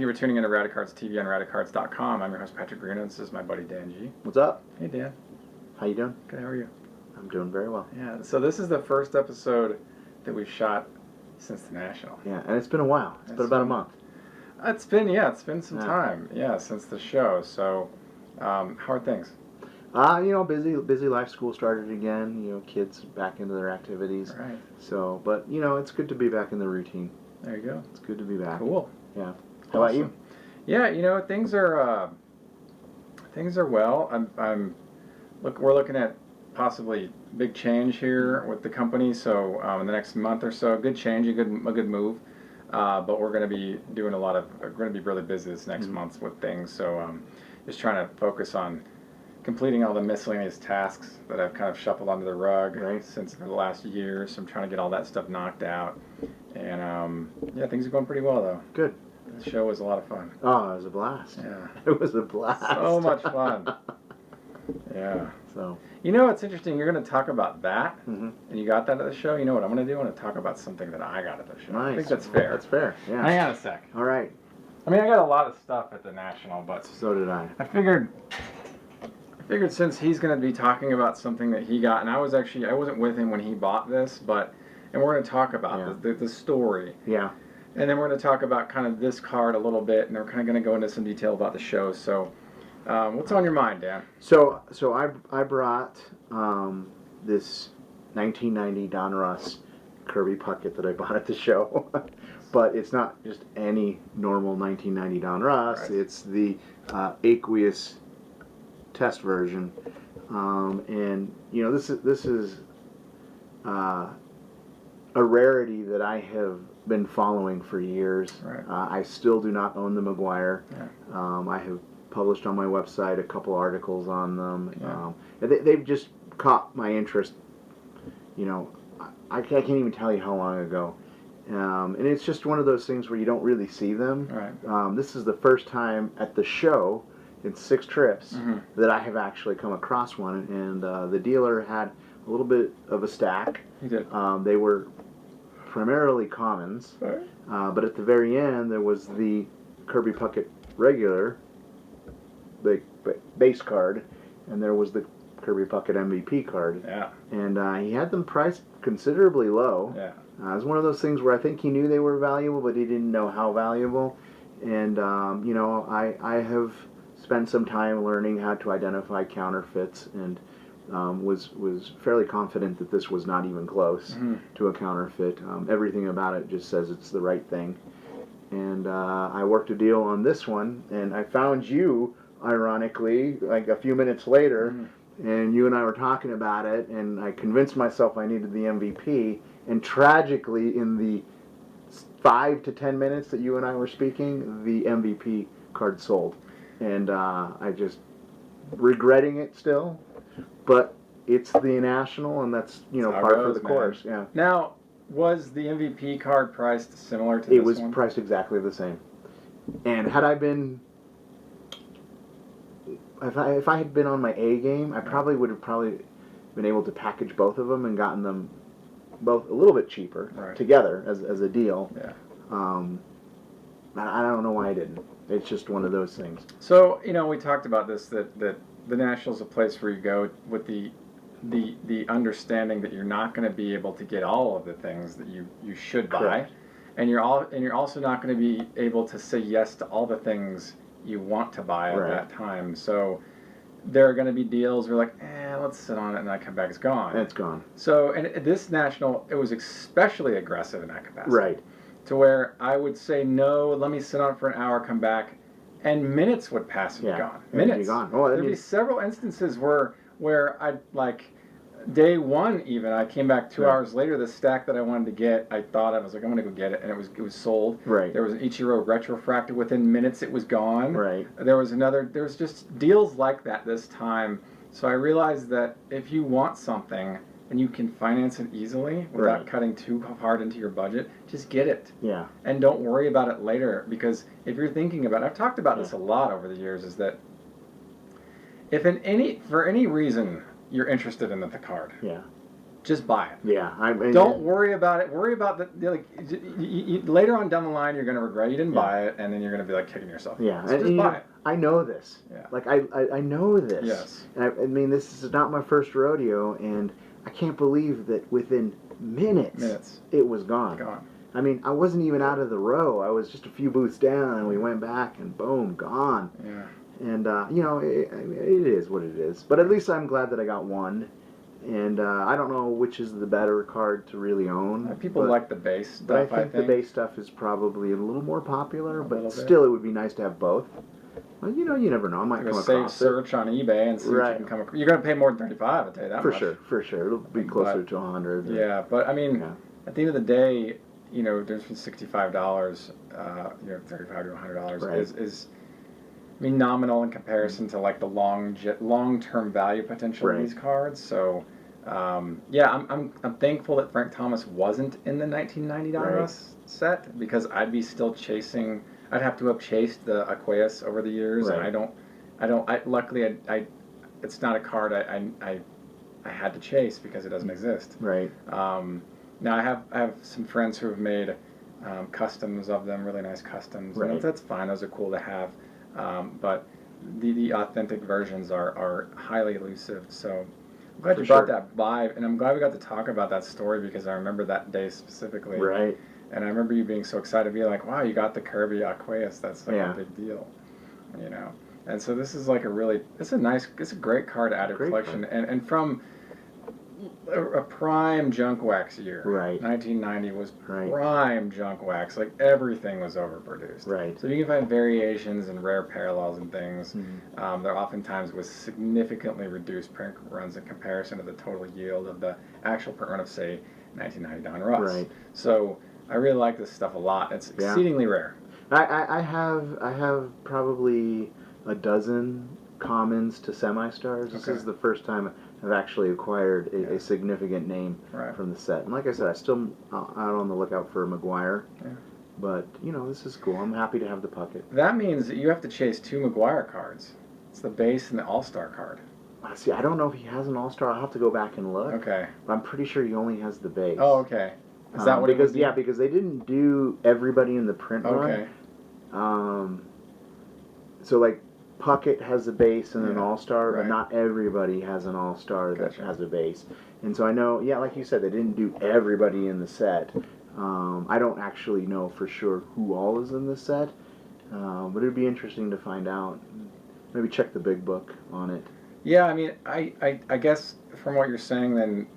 Thank you for tuning in to Radicards TV on Radicards.com. I'm your host, Patrick Greeno. This is my buddy, Dan G. What's up? Hey, Dan. How you doing? Good, how are you? I'm doing very well. Yeah, so this is the first episode that we've shot since the National. Yeah, and it's been a while. It's been about a month. It's been some time, since the show. So, how are things? Busy life. School started again. Kids back into their activities. Right. So, but it's good to be back in the routine. There you go. It's good to be back. Cool. Yeah. How about you? Yeah, things are well. We're looking at possibly big change here with the company. So in the next month or so, good change, a good move. But we're going to be doing we're going to be really busy this next month with things. So just trying to focus on completing all the miscellaneous tasks that I've kind of shuffled under the rug since the last year. So I'm trying to get all that stuff knocked out. And things are going pretty well though. Good. The show was a lot of fun. Oh, it was a blast. Yeah. It was a blast. So much fun. Yeah. So. It's interesting. You're going to talk about that, and you got that at the show. You know what I'm going to do? I'm going to talk about something that I got at the show. Nice. I think that's fair. That's fair, yeah. Hang on a sec. All right. I got a lot of stuff at the National, but... So did I. I figured since he's going to be talking about something that he got, and I wasn't with him when he bought this, and we're going to talk about the story. Yeah. And then we're going to talk about kind of this card a little bit, and we're kind of going to go into some detail about the show. So, what's on your mind, Dan? So I brought this 1990 Donruss Kirby Puckett that I bought at the show, but it's not just any normal 1990 Donruss. Right. It's the aqueous test version, and this is a rarity that I have been following for years. Right. I still do not own the Maguire. Yeah. I have published on my website a couple articles on them. Yeah. They've just caught my interest. I can't even tell you how long ago. And it's just one of those things where you don't really see them. Right. This is the first time at the show in 6 trips that I have actually come across one. And the dealer had a little bit of a stack. He did. They were primarily commons, but at the very end there was the Kirby Puckett regular base card, and there was the Kirby Puckett MVP card. Yeah. And he had them priced considerably low. Yeah. It was one of those things where I think he knew they were valuable, but he didn't know how valuable. And I have spent some time learning how to identify counterfeits, and was fairly confident that this was not even close to a counterfeit. Everything about it just says it's the right thing. And I worked a deal on this one, and I found you, ironically, like a few minutes later, and you and I were talking about it, and I convinced myself I needed the MVP, and tragically, in the 5 to 10 minutes that you and I were speaking, the MVP card sold. And I just regretting it still. But it's the National, and that's par for the course. Yeah. Now, was the MVP card priced similar to this one? It was priced exactly the same. And had I been, if I had been on my A game, I probably would have been able to package both of them and gotten them both a little bit cheaper together as a deal. Yeah. I don't know why I didn't. It's just one of those things. So we talked about this that the National is a place where you go with the understanding that you're not going to be able to get all of the things that you should buy. Correct. And you're also not going to be able to say yes to all the things you want to buy at that time. So there are going to be deals where like, let's sit on it, and I come back, it's gone. And it's gone. So, and this National, it was especially aggressive in that capacity. Right. To where I would say, no, let me sit on it for an hour, come back, and minutes would pass and be gone. Minutes. Be gone. Oh, there'd be several instances where I'd day one even, I came back 2 hours later, the stack that I wanted to get, I was like, I'm gonna go get it, and it was sold. Right. There was an Ichiro retrofracted, within minutes it was gone. Right. There was just deals like that this time. So I realized that if you want something and you can finance it easily without cutting too hard into your budget, just get it. Yeah. And don't worry about it later, because if you're thinking about it, I've talked about this a lot over the years, is that if for any reason you're interested in the card, just buy it. Yeah, Don't worry about it. Worry about like later on down the line, you're going to regret you didn't buy it, and then you're going to be like kicking yourself. Yeah, So just buy it. I know this. Yeah. Like I know this. Yes. And I mean, this is not my first rodeo, and I can't believe that within minutes it was gone. Gone. I mean, I wasn't even out of the row. I was just a few booths down, and we went back, and boom, gone. Yeah. And you know, it is what it is. But at least I'm glad that I got one. And I don't know which is the better card to really own. People like the base stuff. But I think the base stuff is probably a little more popular. But still, bit. It would be nice to have both. Well, you know, you never know. I might come across search on eBay and see what you can come across. You're going to pay more than $35, I'll tell you that much. For sure. It'll be closer to 100. Yeah, but I mean, at the end of the day, you know, there's been $65, you know, $35 to $100 is I mean, nominal in comparison to like the long-term value potential of these cards. So, yeah, I'm thankful that Frank Thomas wasn't in the 1990 Donruss set, because I'd be still chasing. I'd have to have chased the Aqueous over the years, and luckily, it's not a card I had to chase because it doesn't exist. Right. Now I have some friends who have made customs of them, really nice customs. Right. And that's fine; those are cool to have. But the authentic versions are highly elusive. So I'm glad you brought that vibe, and I'm glad we got to talk about that story, because I remember that day specifically. Right. And I remember you being so excited, being like, "Wow, you got the Kirby Aqueous! That's like a big deal," you know. And so this is like it's a great card to add to your collection, and from a prime junk wax year. Right. 1990 was prime junk wax. Like everything was overproduced. Right. So you can find variations and rare parallels and things. Mm-hmm. They're oftentimes with significantly reduced print runs in comparison to the total yield of the actual print run of, say, 1990 Donruss. Right. So I really like this stuff a lot. It's exceedingly rare. I have probably a dozen commons to semi-stars. This is the first time I've actually acquired a significant name from the set. And like I said, I'm still out on the lookout for a McGuire. Yeah. But, you know, this is cool. I'm happy to have the Puckett. That means that you have to chase 2 McGuire cards. It's the base and the All-Star card. See, I don't know if he has an All-Star. I'll have to go back and look. Okay. But I'm pretty sure he only has the base. Oh, okay. Is that what because because they didn't do everybody in the print run. Okay. So like Puckett has a base and an All-Star, but not everybody has an All-Star that has a base. And so I know, like you said, they didn't do everybody in the set. I don't actually know for sure who all is in the set, but it'd be interesting to find out. Maybe check the big book on it. Yeah, I mean, I guess from what you're saying, then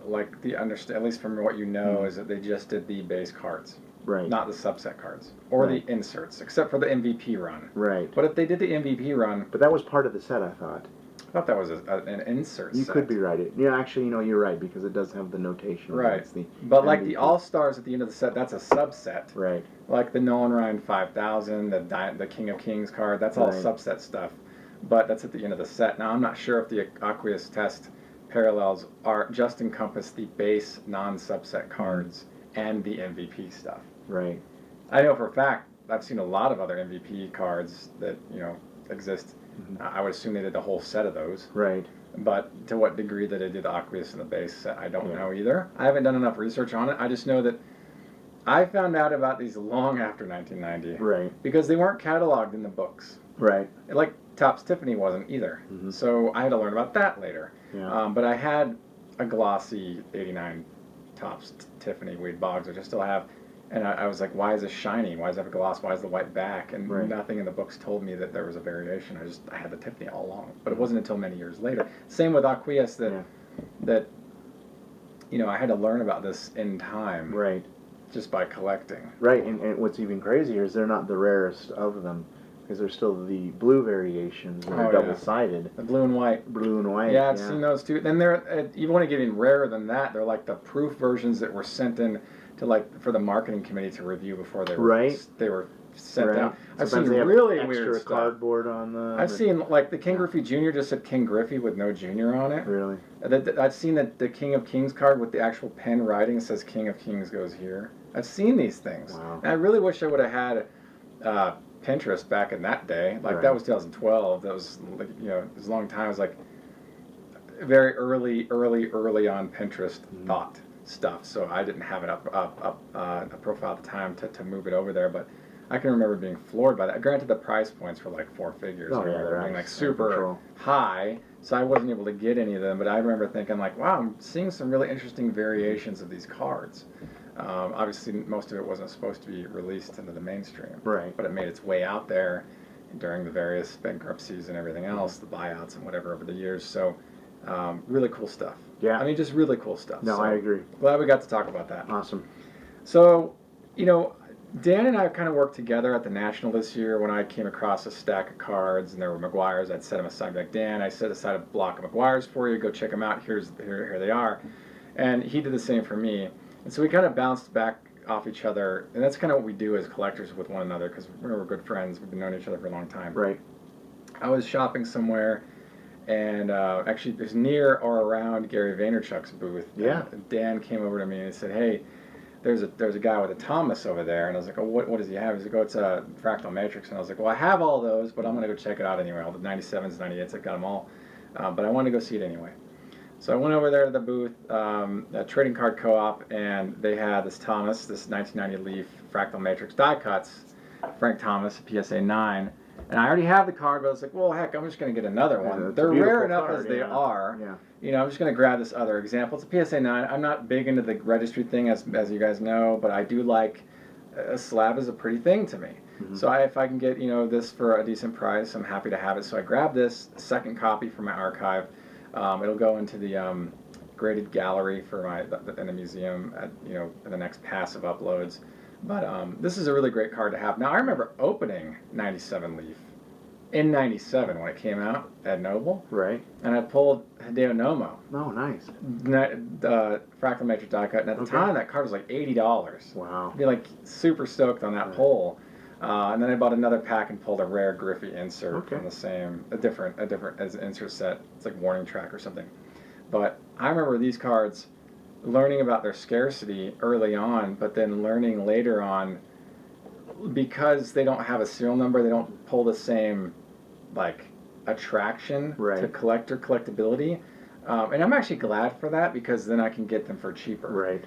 at least from what you know, is that they just did the base cards. Right. Not the subset cards. Or the inserts, except for the MVP run. Right. But if they did the MVP run... But that was part of the set, I thought. I thought that was an insert set. You could be right. Yeah, actually, you're right, because it does have the notation. Right. But MVP. Like the All-Stars at the end of the set, that's a subset. Right. Like the Nolan Ryan 5000, the King of Kings card, that's all subset stuff. But that's at the end of the set. Now, I'm not sure if the Aqueous test parallels just encompass the base non-subset cards and the MVP stuff. Right. I know for a fact, I've seen a lot of other MVP cards that, exist. Mm-hmm. I would assume they did the whole set of those. Right. But to what degree that they did the Aqueous and the base set, I don't know either. I haven't done enough research on it. I just know that I found out about these long after 1990. Right. Because they weren't cataloged in the books. Right. Like Topps Tiffany wasn't either. Mm-hmm. So I had to learn about that later. Yeah. But I had a glossy 89 Topps Tiffany Wade Boggs, which I still have. And I was like, why is this shiny? Why does it have a gloss? Why is the white back? And nothing in the books told me that there was a variation. I had the Tiffany all along. But it wasn't until many years later. Same with Aqueous that I had to learn about this in time. Right. Just by collecting. Right, and what's even crazier is they're not the rarest of them. Because there's still the blue variations that are double-sided. The blue and white. Blue and white, yeah. I've seen those too. Then they're, you want to get even rarer than that, they're like the proof versions that were sent in to for the marketing committee to review before they were sent out. I've seen really weird stuff. Cardboard on them. I've seen the King Griffey Jr. just said King Griffey with no Jr. on it. Really? I've seen the King of Kings card with the actual pen writing says King of Kings goes here. I've seen these things. Wow. And I really wish I would have had Pinterest back in that day. That was 2012. That was it was a long time. I was like, very early on Pinterest thought stuff. So I didn't have it up a profile at the time to move it over there, but I can remember being floored by that. Granted, the price points were like 4 figures. Oh, I remember yeah, being like that's super control. high, so I wasn't able to get any of them. But I remember thinking like, wow, I'm seeing some really interesting variations of these cards. Obviously, most of it wasn't supposed to be released into the mainstream, Right. but it made its way out there during the various bankruptcies and everything else, the buyouts and whatever over the years. So, really cool stuff. Yeah. I mean, just really cool stuff. No, So, I agree. glad we got to talk about that. Awesome. So, you know, Dan and I kind of worked together at the National this year when I came across a stack of cards and there were Maguires. I'd set them aside. Like, Dan, I set aside a block of Maguires for you. Go check them out. Here they are. And he did the same for me. And so we kind of bounced back off each other. And that's kind of what we do as collectors with one another because we're good friends. We've been knowing each other for a long time. Right. I was shopping somewhere, and actually it was near or around Gary Vaynerchuk's booth. Yeah. And Dan came over to me and he said, "Hey, there's a guy with a Thomas over there." And I was like, "Oh, what does he have?" He's like, "Oh, it's a fractal matrix." And I was like, "Well, I have all those, but I'm gonna go check it out anyway. All the 97s, 98s, I've got them all, but I want to go see it anyway." So I went over there to the booth, a trading card co-op, and they had this Thomas, this 1990 Leaf fractal matrix die cuts, Frank Thomas, PSA 9. And I already have the card, but I was like, well, heck, I'm just going to get another one. It's a They're rare beautiful enough card, as they yeah. are. Yeah. You know, I'm just going to grab this other example. It's a PSA 9. I'm not big into the registry thing, as you guys know, but I do like a slab is a pretty thing to me. Mhm. So if I can get, you know, this for a decent price, I'm happy to have it. So I grabbed this second copy for my archive. It'll go into the graded gallery for in the museum at, you know, in the next pass of uploads. But this is a really great card to have. Now I remember opening 97 Leaf in 97 when it came out at Noble, Right. and I pulled Hideo Nomo, Oh, nice. fractal matrix die cut, and at the Okay. time that card was like $80. Wow. I'd be like super stoked on that Right. pull. And then I bought another pack and pulled a rare Griffey insert Okay. from the same, a different as an insert set. It's like Warning Track or something. But I remember these cards, learning about their scarcity early on, but then learning later on, because they don't have a serial number, they don't pull the same like attraction Right. to collectability. And I'm actually glad for that because then I can get them for cheaper. Right.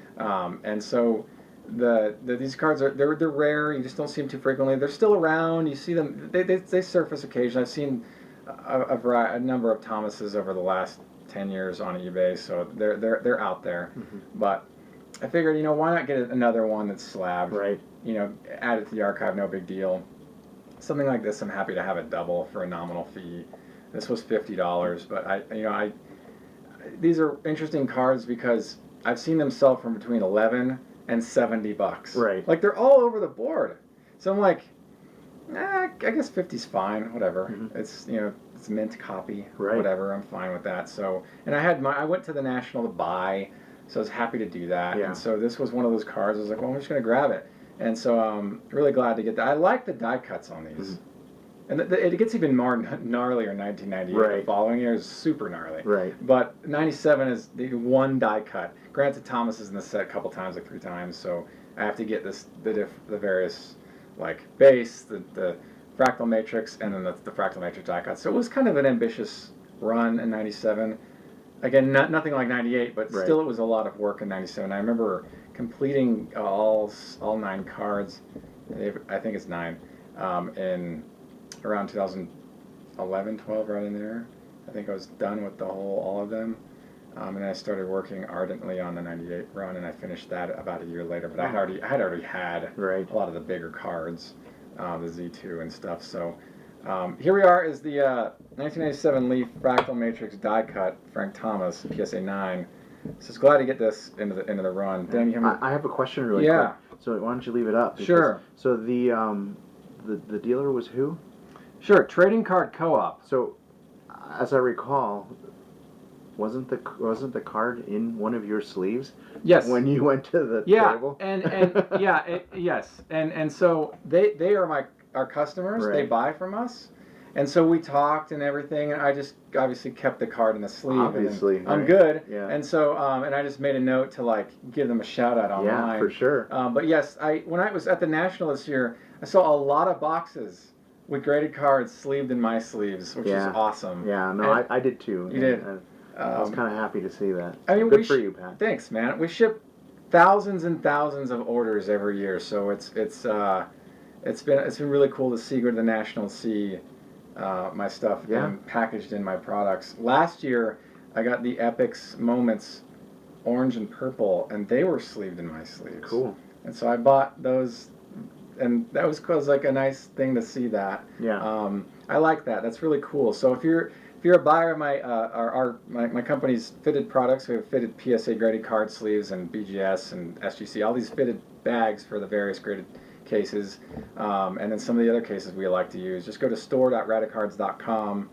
And so these cards they're rare. You just don't see them too frequently. They're still around. You see them. They surface occasionally. I've seen a number of Thomases over the last 10 years on eBay. So they're out there. Mhm. But I figured, you know, why not get another one that's slabbed? Right. You know, add it to the archive. No big deal. Something like this, I'm happy to have it double for a nominal fee. This was $50, but these are interesting cards because I've seen them sell from between 11 and $70. Right. Like they're all over the board. So I'm like, I guess 50's fine. Whatever. Mhm. It's, you know, it's mint copy. Right. Whatever. I'm fine with that. So, and I went to the National to buy, so I was happy to do that. Yeah. And so this was one of those cards. I was like, well, I'm just gonna grab it. And so I'm really glad to get that. I like the die cuts on these. Mhm. And it gets even more gnarlier in 1998. Right. The following year is super gnarly. Right. But 97 is the one die cut. Granted, Thomas is in the set a couple times, like 3 times, so I have to get the various, like, base, the fractal matrix, and then the fractal matrix die cut. So it was kind of an ambitious run in 97. Again, nothing like 98, but Right. still it was a lot of work in 97. I remember completing all 9 cards, I think it's 9, in around 2011, 12, right in there. I think I was done with all of them. And then I started working ardently on the 98 run, and I finished that about a year later. But I had already had Right. a lot of the bigger cards, the Z2 and stuff. So here we are is the 1997 Leaf Fractal Matrix die cut, Frank Thomas, PSA 9. So it's glad to get this into the run. Dan, you have I have a question really Yeah. quick. So why don't you leave it up? Sure. So the dealer was who? Sure, Trading Card Co-op. So, as I recall, wasn't the card in one of your sleeves? Yes. When you went to the Yeah, table. and yeah, yes, and so they are our customers. They Right. buy from us, and so we talked and everything. And I just obviously kept the card in the sleeve. Obviously, and I'm right. good. Yeah. And so and I just made a note to like give them a shout out online. Yeah, for sure. But yes, when I was at the National this year, I saw a lot of boxes with graded cards sleeved in my sleeves, which is Yeah. awesome. Yeah, no, And- I did too. You did? I was kind of happy to see that. I mean, good for you, Pat. Thanks, man. We ship thousands and thousands of orders every year, so it's been really cool to see, go to the National, see my stuff being packaged in my products. Last year, I got the Epix Moments orange and purple, and they were sleeved in my sleeves. Cool. And so I bought those, and that was like a nice thing to see that. Yeah. I like that. That's really cool. So if you're a buyer of my company's fitted products, we have fitted PSA graded card sleeves and BGS and SGC, all these fitted bags for the various graded cases, and then some of the other cases we like to use. Just go to store.radicards.com,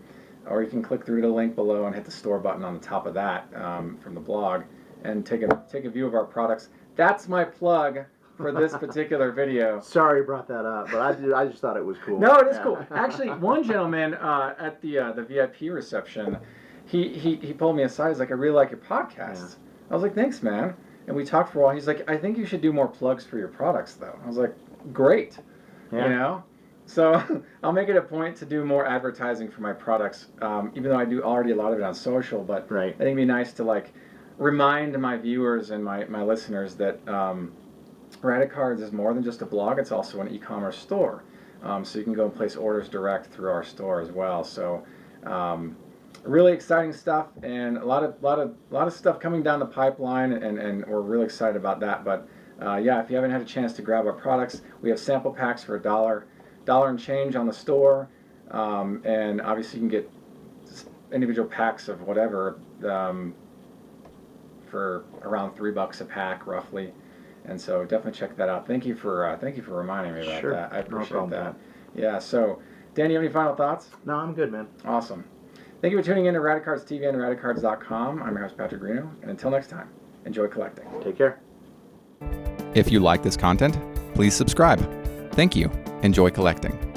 or you can click through the link below and hit the store button on the top of that from the blog, and take a view of our products. That's my plug for this particular video. Sorry you brought that up, but I just thought it was cool. No, it is cool. Actually, one gentleman at the VIP reception, he pulled me aside. He's like, "I really like your podcast." Yeah. I was like, "Thanks, man." And we talked for a while. He's like, "I think you should do more plugs for your products, though." I was like, "Great." Yeah. You know? So I'll make it a point to do more advertising for my products, even though I do already a lot of it on social. But Right. I think it'd be nice to like remind my viewers and my listeners that Radicards is more than just a blog. It's also an e-commerce store. So you can go and place orders direct through our store as well. So really exciting stuff, and a lot of stuff coming down the pipeline, and we're really excited about that. But yeah, if you haven't had a chance to grab our products, we have sample packs for $1 and change on the store, and obviously you can get individual packs of whatever for around $3 a pack roughly. And so definitely check that out. Thank you for reminding me about that. I appreciate that. Yeah. So, Dan, you have any final thoughts? No, I'm good, man. Awesome. Thank you for tuning in to Radicards TV and Radicards.com. I'm your host, Patrick Greeno, and until next time, enjoy collecting. Take care. If you like this content, please subscribe. Thank you. Enjoy collecting.